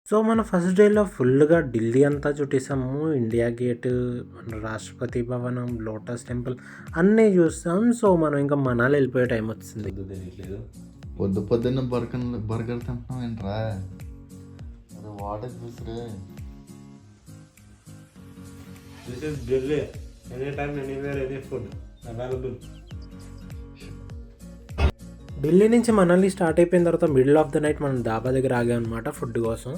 So, మన first డేలో ఫుల్‌గా ఢిల్లీ అంతా చుట్టేసాము. ఇండియా గేటు, రాష్ట్రపతి భవనం, లోటస్ టెంపుల్ అన్నీ చూసాం. సో, మనం ఇంకా మనాలి వెళ్ళిపోయే టైం వచ్చింది. తెలియట్లేదు. పొద్దు పొద్దున్న బర్గర్ తింటున్నాం ఏంట్రా? అది వాటర్ చూసిరే. This is Delhi. Any time anywhere any food available. Delhi నుంచి మనాలి స్టార్ట్ అయిపోయిన తర్వాత మిడిల్ ఆఫ్ ద నైట్ మనం డాబా దగ్గర ఆగామన్నమాట ఫుడ్ కోసం.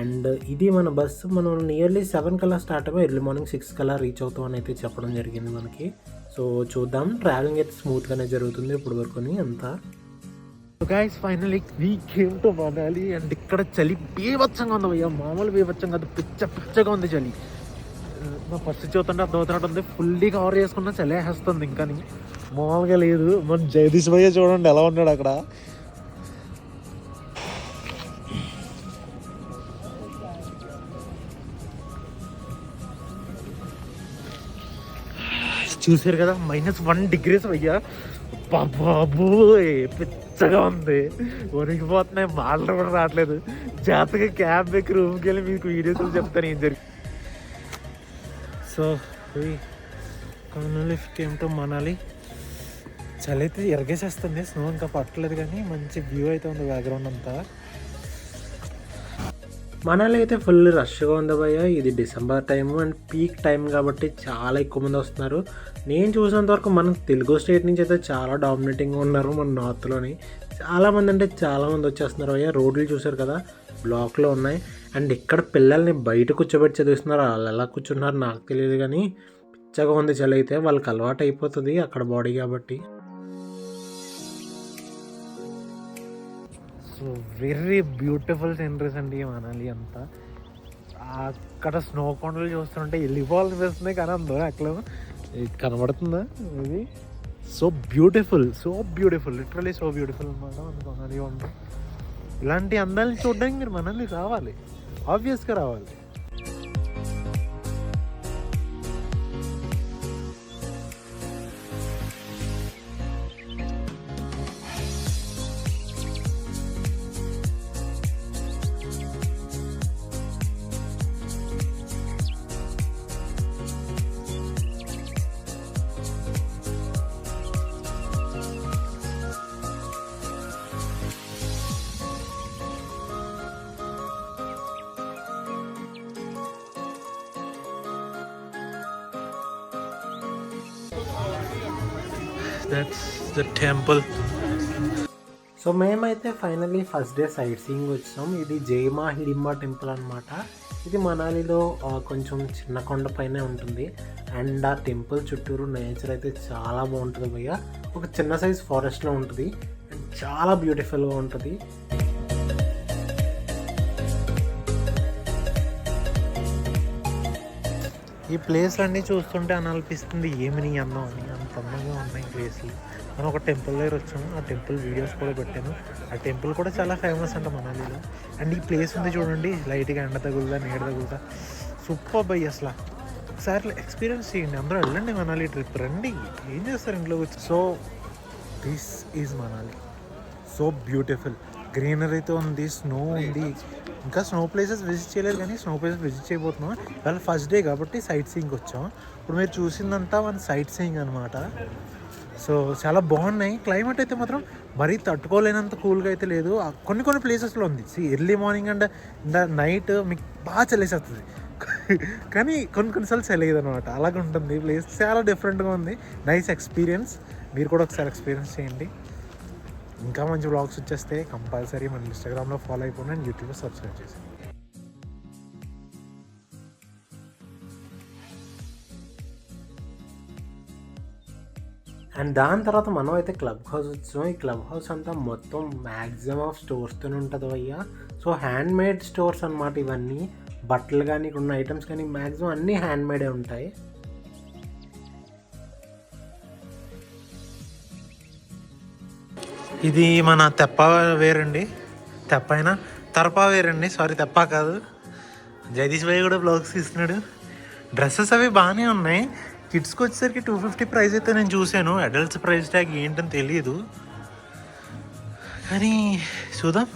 అండ్ ఇది మన బస్సు. మనం నియర్లీ 7 కల్లా స్టార్ట్ అయ్యి ఎర్లీ మార్నింగ్ 6 కల్లా రీచ్ అవుతాం అని అయితే చెప్పడం జరిగింది మనకి. సో చూద్దాం, ట్రావెలింగ్ అయితే స్మూత్గానే జరుగుతుంది ఇప్పుడు వరకుని అంతా. Guys finally we came to Manali. And ఇక్కడ చలి బీభత్సంగా ఉంది భయ్యా, మామూలు బీభత్సంగా ఉంది, పిచ్చగా ఉంది చలి. నా ఫస్ట్ చూస్తుంటే అర్థమవుతున్నట్టు ఉంది, ఫుల్లీ కవర్ చేసుకున్న చలి వేస్తుంది ఇంకా మామూలుగా లేదు. మన జగదీష్ భయ్య చూడండి ఎలా ఉన్నాడు అక్కడ. చూసారు కదా, -1 degrees భయ్యా. బాబు పిచ్చగా ఉంది, వణికిపోతున్నాయి, మాటలు కూడా రావట్లేదు. జాతగా క్యాబ్ ఎక్కి రూమ్కి వెళ్ళి మీకు వీడియోస్ చెప్తాను ఏం జరిగింది. So finally came to Manali. చలి అయితే ఎరగేసేస్తుంది, స్నో ఇంకా పట్టలేదు కానీ మంచి వ్యూ అయితే ఉంది బ్యాక్గ్రౌండ్ అంతా. మనాలి అయితే ఫుల్ రష్గా ఉంది భయ్య. ఇది December time and peak time కాబట్టి చాలా ఎక్కువ మంది వస్తున్నారు. నేను చూసినంత వరకు మన తెలుగు స్టేట్ నుంచి అయితే చాలా డామినేటింగ్గా ఉన్నారు. మన నార్త్లోని చాలామంది అంటే చాలామంది వచ్చేస్తున్నారు భయ్య. రోడ్లు చూసారు కదా, బ్లాక్లో ఉన్నాయి. అండ్ ఇక్కడ పిల్లల్ని బయట కూర్చోబెట్టి చదివిస్తున్నారు. వాళ్ళు ఎలా కూర్చున్నారు నాకు తెలియదు కానీ పిచ్చగా ఉంది చలి అయితే. వాళ్ళకి అలవాటు అయిపోతుంది అక్కడ బాడీ కాబట్టి. సో వెరీ బ్యూటిఫుల్ సీనరీస్ అండి మనాలి అంతా. అక్కడ స్నో కొండలు చూస్తుంటే వెళ్ళిపోవాలనిపిస్తుంది కానీ అందరూ అక్కడ కనబడుతుందా ఇది. So beautiful literally so beautiful అనమాట మనాలి ఉండడం. ఇలాంటి అందాలను చూడడానికి మీరు మనాలి రావాలి, ఆబ్వియస్గా రావాలి. That's the temple. సో మేమైతే finally first day sight seeing వచ్చాం. ఇది జైమా హిడింబా టెంపుల్ అనమాట. ఇది మనాలిలో కొంచెం చిన్న కొండ పైనే ఉంటుంది. అండ్ ఆ టెంపుల్ చుట్టూరు నేచర్ అయితే చాలా బాగుంటుంది భయ్య. ఒక చిన్న సైజ్ ఫారెస్ట్లో ఉంటుంది అండ్ చాలా బ్యూటిఫుల్గా ఉంటుంది. ఈ ప్లేస్ అన్నీ చూస్తుంటే అని అనిపిస్తుంది ఏమని అందం అని, అంత అందంగా ఉన్నాయి ప్లేస్లు. మనం ఒక టెంపుల్ దగ్గర వచ్చాము, ఆ టెంపుల్ వీడియోస్ కూడా పెట్టాను. ఆ టెంపుల్ కూడా చాలా ఫేమస్ అంట మనాలిలో. అండ్ ఈ ప్లేస్ ఉంది చూడండి, లైట్గా ఎండ తగులుదా నీడ తగులుదా, సూపర్ బై అసలు. ఒకసారి ఎక్స్పీరియన్స్ చేయండి, అందరూ వెళ్ళండి మనాలి ట్రిప్, రండి, ఏం చేస్తారు ఇంట్లో వచ్చి. So this is Manali, so beautiful. గ్రీనరీతో ఉంది, స్నో ఉంది. ఇంకా స్నో ప్లేసెస్ విజిట్ చేయలేదు కానీ స్నో ప్లేసెస్ విజిట్ చేయబోతున్నాం. ఇవాళ ఫస్ట్ డే కాబట్టి సైట్ సీయింగ్కి వచ్చాం. ఇప్పుడు మీరు చూసిందంతా మన సైట్ సీయింగ్ అనమాట. సో చాలా బాగున్నాయి. క్లైమేట్ అయితే మాత్రం మరీ తట్టుకోలేనంత కూల్గా అయితే లేదు. కొన్ని ప్లేసెస్లో ఉంది. ఎర్లీ మార్నింగ్ అండ్ నైట్ మీకు బాగా చలేసేస్తుంది కానీ కొన్నిసార్లు చలేదు అనమాట. అలాగే ఉంటుంది ప్లేస్, చాలా డిఫరెంట్గా ఉంది. Nice experience. మీరు కూడా ఒకసారి ఎక్స్పీరియన్స్ చేయండి. ఇంకా మంచి వ్లాగ్స్ వచ్చేస్తే కంపల్సరీ మన ఇన్స్టాగ్రామ్లో ఫాలో అయిపోండి అండ్ యూట్యూబ్లో సబ్స్క్రైబ్ చేసి. అండ్ దాని తర్వాత మనం అయితే క్లబ్ హౌస్ వచ్చాం. ఈ క్లబ్ హౌస్ అంతా మొత్తం మ్యాక్సిమం ఆఫ్ స్టోర్స్తో ఉంటుంది అయ్యా. సో హ్యాండ్ మేడ్ స్టోర్స్ అనమాట ఇవన్నీ. బట్టలు కానీ ఇక్కడ ఉన్న ఐటమ్స్ కానీ మ్యాక్సిమం అన్నీ హ్యాండ్ మేడే ఉంటాయి. ఇది మన తెప్ప వేరండి, తరపా వేరండి, సారీ తెప్ప కాదు. జగదీష్ భాయ్ కూడా బ్లాగ్స్ తీస్తున్నాడు. డ్రెస్సెస్ అవి బాగానే ఉన్నాయి. కిడ్స్కి వచ్చేసరికి 250 ప్రైస్ అయితే నేను చూశాను. అడల్ట్స్ ప్రైస్ ట్యాగ్ ఏంటని తెలియదు కానీ చూద్దాం.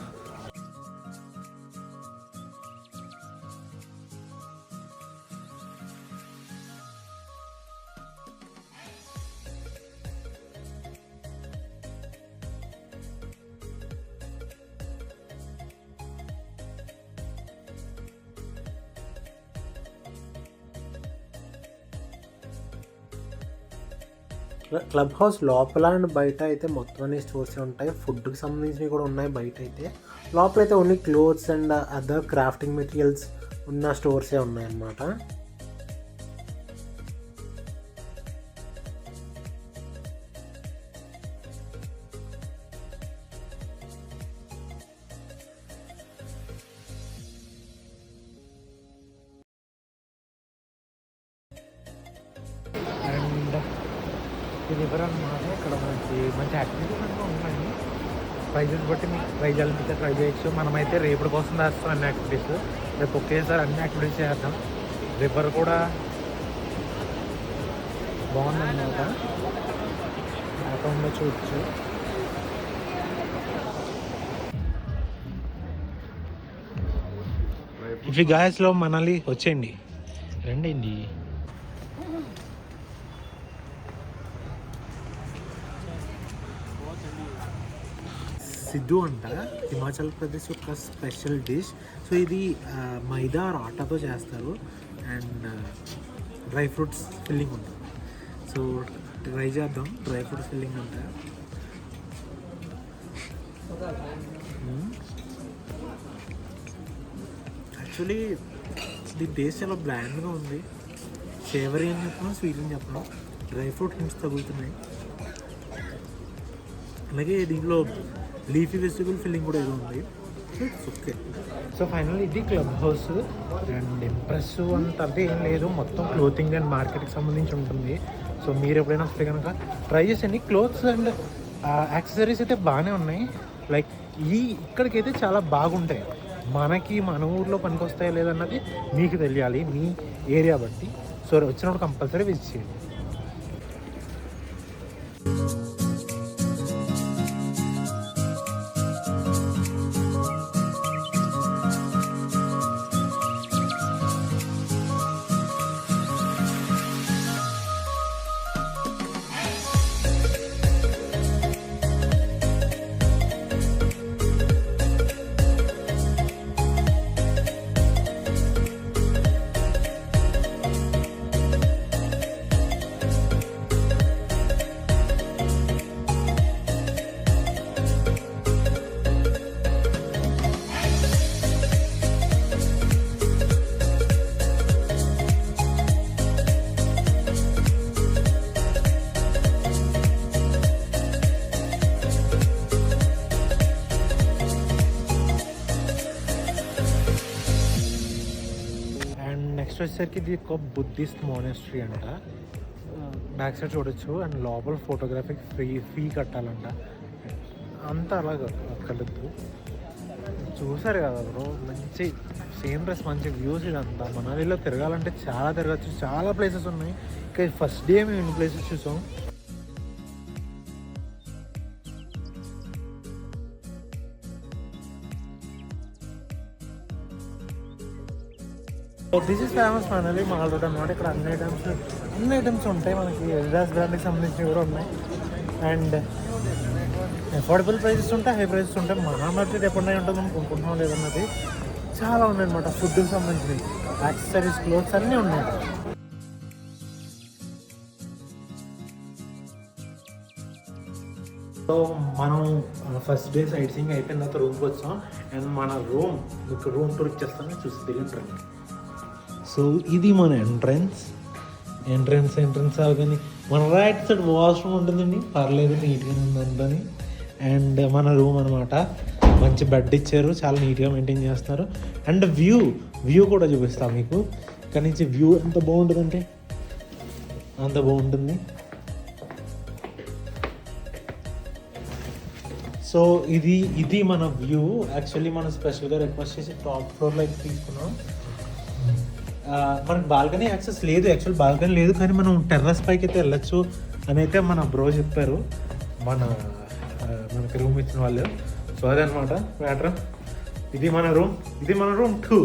క్లబ్ హౌస్ లోపల అండ్ బయట అయితే మొత్తం అన్ని స్టోర్స్ ఉంటాయి. ఫుడ్కి సంబంధించినవి కూడా ఉన్నాయి బయట అయితే. లోపల అయితే only clothes and other crafting materials ఉన్న స్టోర్సే ఉన్నాయన్నమాట. అండ్ ఇది ఎవరన్నమాట ఇక్కడ మంచి మంచి యాక్టివిటీస్ అంతా ఉన్నాయి. ప్రైజెస్ బట్టి మీకు ట్రై చేయాలంటే ట్రై చేయొచ్చు. మనమైతే రేపటి కోసం రాస్తాం అన్ని యాక్టివిటీస్. రేపు ఒకేసారి అన్ని యాక్టివిటీస్ చేద్దాం. రివర్ కూడా బాగుందన్నమాట, అకౌంట్లో చూడచ్చు. ఇఫ్ ఈ గాయస్లో మనాలి వచ్చేయండి, రండి. సిద్ధు అంట హిమాచల్ ప్రదేశ్ యొక్క స్పెషల్ డిష్. సో ఇది మైదా ఆటాతో చేస్తారు అండ్ డ్రై ఫ్రూట్స్ ఫిల్లింగ్ ఉంటుంది. సో ట్రై చేద్దాం. డ్రై ఫ్రూట్స్ ఫిల్లింగ్ అంట. యాక్చువల్లీ ఇది టేస్ట్ చాలా బ్లాండ్గా ఉంది. సేవరీ అని చెప్పడం, స్వీట్ అని చెప్పడం, డ్రై ఫ్రూట్ హింట్స్ తగులుతున్నాయి. అలాగే దీంట్లో లీఫీ వెజిటబుల్ ఫిల్లింగ్ కూడా ఏదో ఉంది. ఓకే. సో ఫైనల్ ఇది క్లబ్ హౌస్ అండ్ ఇంప్రెసివ్ అంటే ఏం లేదు, మొత్తం క్లోతింగ్ అండ్ మార్కెట్కి సంబంధించి ఉంటుంది. సో మీరు ఎప్పుడైనా వస్తే కనుక ట్రై చేసేయండి. క్లోత్స్ అండ్ యాక్సెసరీస్ అయితే బాగానే ఉన్నాయి. లైక్ ఇక్కడికైతే చాలా బాగుంటాయి. మనకి మన ఊర్లో పనికి వస్తాయా లేదన్నది మీకు తెలియాలి, మీ ఏరియా బట్టి. సో వచ్చినప్పుడు కంపల్సరీ విజిట్ చేయండి. నెక్స్ట్ వచ్చేసరికి ఇది ఒక బుద్ధిస్ట్ మోనెస్ట్రీ అంట. బ్యాక్ సైడ్ చూడొచ్చు. అండ్ లోపల ఫోటోగ్రఫీకి ఫీ కట్టాలంట. అంతా అలాగా కలుద్దు. చూసారు కదా బ్రో, మంచి సేమ్ డ్రెస్, మంచి వ్యూస్. ఇదంతా మనాలిలో తిరగాలంటే చాలా తిరగచ్చు, చాలా ప్లేసెస్ ఉన్నాయి. ఇంకా ఫస్ట్ డే మేము ఇన్ని ప్లేసెస్ చూసాం. This is famous finally mall road అనమాట. ఇక్కడ అన్ని ఐటమ్స్ ఉంటాయి. మనకి ఎడిడాస్ బ్రాండ్కి సంబంధించినవి కూడా ఉన్నాయి. అండ్ అఫోర్డబుల్ ప్రైసెస్ ఉంటాయి, హై ప్రైసెస్ ఉంటాయి. మహా మార్కెట్ ఎప్పుడైనా ఉంటుంది మనం కొనుక్కుంటున్నాం లేదన్నది చాలా ఉన్నాయి అనమాట. ఫుడ్కి సంబంధించినవి, యాక్సెసరీస్, క్లోత్స్ అన్నీ ఉన్నాయి. సో మనం ఫస్ట్ డే సైట్ సీయింగ్ అయిపోయిన తర్వాత రూమ్కి వచ్చాం. అండ్ మన రూమ్ టూర్ ఇచ్చేస్తాను, చూసి దిగండి. సో ఇది మన ఎంట్రన్స్ అవగానే మన రైట్ సైడ్ వాష్రూమ్ ఉంటుందండి. పర్లేదు, నీట్గానే ఉందని. అండ్ మన రూమ్ అనమాట. మంచి బెడ్ ఇచ్చారు, చాలా నీట్గా మెయింటైన్ చేస్తున్నారు. అండ్ వ్యూ కూడా చూపిస్తాను మీకు. ఇక్కడ నుంచి వ్యూ ఎంత బాగుంటుందంటే అంత బాగుంటుంది. సో ఇది మన వ్యూ. యాక్చువల్లీ మనం స్పెషల్గా రిక్వెస్ట్ చేసి టాప్ ఫ్లోర్లో అయితే తీసుకున్నాం. మనకు బాల్కనీ యాక్సెస్ లేదు, యాక్చువల్ బాల్కనీ లేదు, కానీ మనం టెర్రస్ పైకి అయితే వెళ్ళొచ్చు అని అయితే మన బ్రో చెప్పారు, మనకి రూమ్ ఇచ్చిన వాళ్ళు. సో అదనమాట మ్యాటర్. ఇది మన రూమ్ 2.